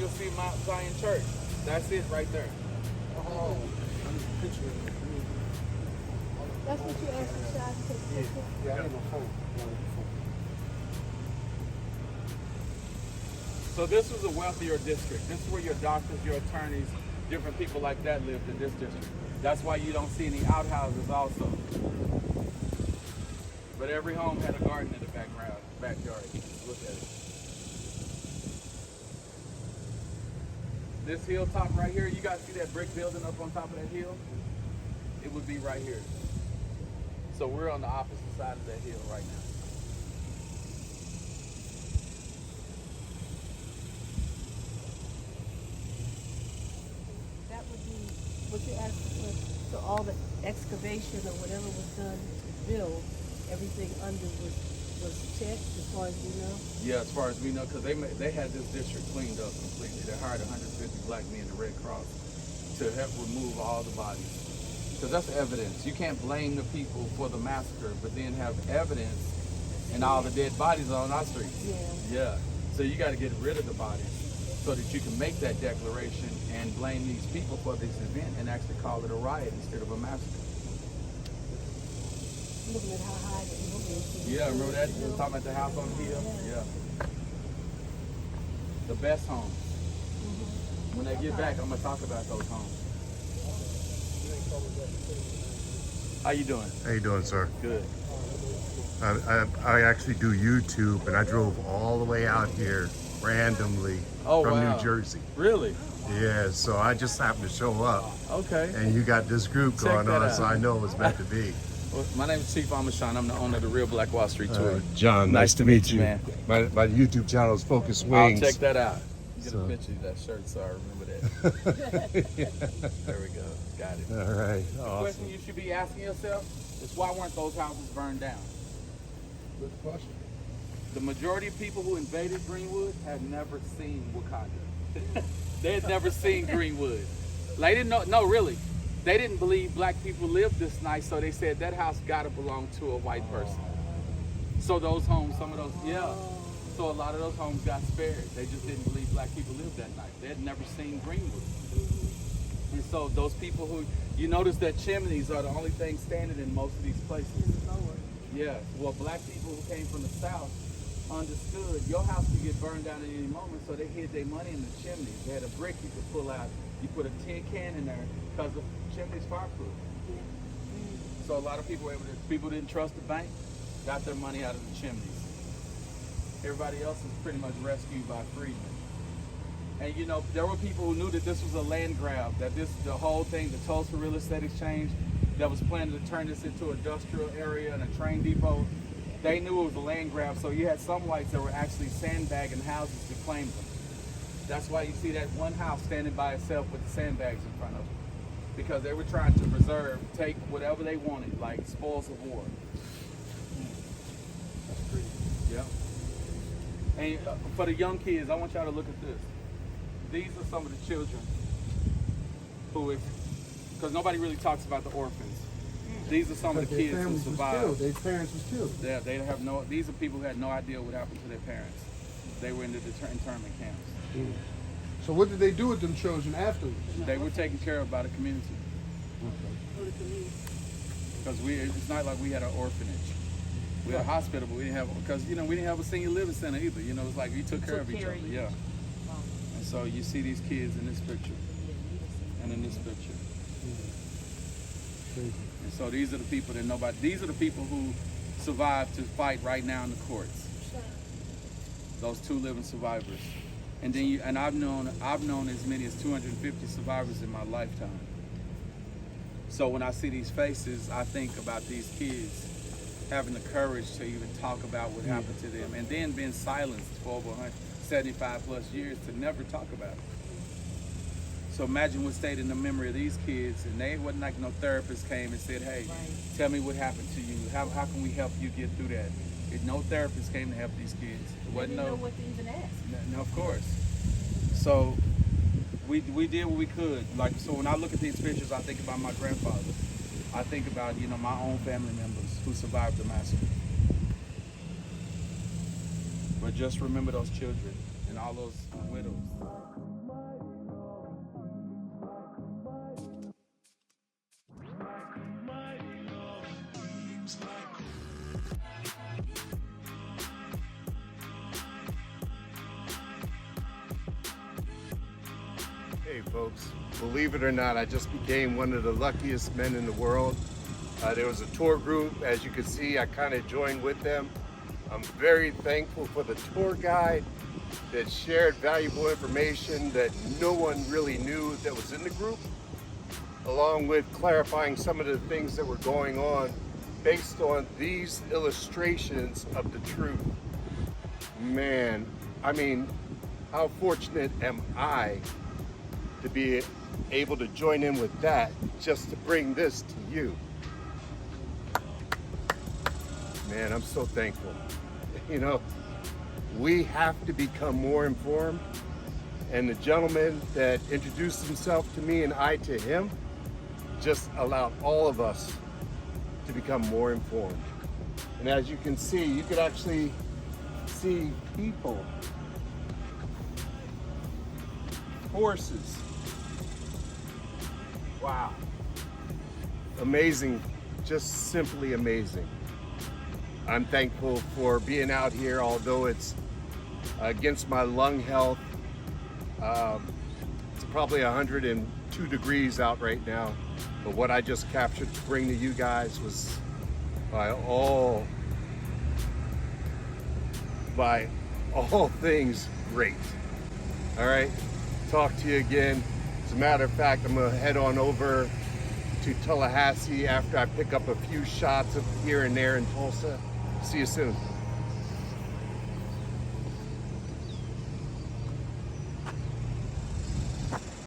you'll see Mount Zion Church. That's it right there. Oh, I'm picturing it. That's what you asked me, should I take a picture? Yeah, I need my phone. So this was a wealthier district. This is where your doctors, your attorneys, different people like that lived in this district. That's why you don't see any outhouses also. But every home had a garden in the backyard. Look at it. This hilltop right here, you guys see that brick building up on top of that hill? It would be right here. So we're on the opposite side of that hill right now. That would be what you asked for. So all the excavation or whatever was done to build, everything under was checked as far as you know? Yeah, as far as we know, because they had this district cleaned up completely. They hired 150 black men in the Red Cross to help remove all the bodies. Because that's evidence. You can't blame the people for the massacre, but then have evidence and all the dead bodies on our streets. Yeah. So you got to get rid of the bodies so that you can make that declaration and blame these people for this event and actually call it a riot instead of a massacre. Looking at how high the hill is. Yeah, remember that? We were talking about the house on the hill? Yeah. The best homes. When they get back, I'm going to talk about those homes. How you doing? How you doing, sir? Good. I actually do YouTube, and I drove all the way out here randomly from wow. New Jersey. Really? Yeah, so I just happened to show up, Okay. and you got this group Check going that on, out. so I know it was meant to be. Well, my name is Chief AMUSAN. I'm the owner of the Real Black Wall Street Tour. John, nice to meet you. man. My YouTube channel is Focus Wings. I'll check that out. Get So- a picture of that shirt so I remember that. There we go. Got it. All right, The awesome. question you should be asking yourself is why weren't those houses burned down? Good question. The majority of people who invaded Greenwood had never seen Wakanda. They had never seen Greenwood. Like, they didn't know, no, really. They didn't believe black people lived this nice, so they said that house gotta belong to a white person. So those homes, some of those, yeah. So a lot of those homes got spared. They just didn't believe black people lived that night. They had never seen Greenwood. And so those people who, you notice that chimneys are the only thing standing in most of these places. Yeah, well, black people who came from the South understood your house could get burned down at any moment, so they hid their money in the chimneys. They had a brick you could pull out. You put a tin can in there because the chimney's fireproof. So a lot of people were able to, people didn't trust the bank, got their money out of the chimneys. Everybody else was pretty much rescued by freedmen. And you know, there were people who knew that this was a land grab, that this, the whole thing, the Tulsa Real Estate Exchange, that was planning to turn this into an industrial area and a train depot. They knew it was a land grab, so you had some whites that were actually sandbagging houses to claim them. That's why you see that one house standing by itself with the sandbags in front of it. Because they were trying to preserve, take whatever they wanted, like spoils of war. That's crazy. Yeah. And for the young kids, I want y'all to look at this. These are some of the children who, because nobody really talks about the orphans. These are some of the kids who survived. Their parents was killed. Yeah, they have no. These are people who had no idea what happened to their parents. They were in the internment camps. So what did they do with them children afterwards? They were taken care of by the community. Because it's not like we had an orphanage. We had a hospital, but we didn't have, because we didn't have a senior living center either. You know, it's like we took care of each other. Yeah. And so you see these kids in this picture, and in this picture. Crazy. And so these are the people that nobody. These are the people who survived to fight right now in the courts. Those two living survivors. And then I've known as many as 250 survivors in my lifetime. So when I see these faces, I think about these kids having the courage to even talk about what happened to them, and then being silenced for over 175 plus years to never talk about it. So imagine what stayed in the memory of these kids, and they wasn't like no therapist came and said, hey, tell me what happened to you. How can we help you get through that? No therapist came to help these kids. It wasn't They didn't know what to even ask. No, of course. So we did what we could. Like, so when I look at these pictures, I think about my grandfather. I think about, my own family members who survived the massacre. But just remember those children and all those widows. folks, believe it or not, I just became one of the luckiest men in the world. There was a tour group, as you can see, I kind of joined with them. I'm very thankful for the tour guide that shared valuable information that no one really knew that was in the group, along with clarifying some of the things that were going on based on these illustrations of the truth. Man, I mean, how fortunate am I to be able to join in with that just to bring this to you. Man, I'm so thankful. You know, we have to become more informed, and the gentleman that introduced himself to me and I to him just allowed all of us to become more informed. And as you can see, you could actually see people, horses. Wow. Amazing, just simply amazing. I'm thankful for being out here, although it's against my lung health. It's probably 102 degrees out right now, but what I just captured to bring to you guys was by all things great. All right, talk to you again. As a matter of fact, I'm gonna head on over to Tallahassee after I pick up a few shots of here and there in Tulsa. See you soon.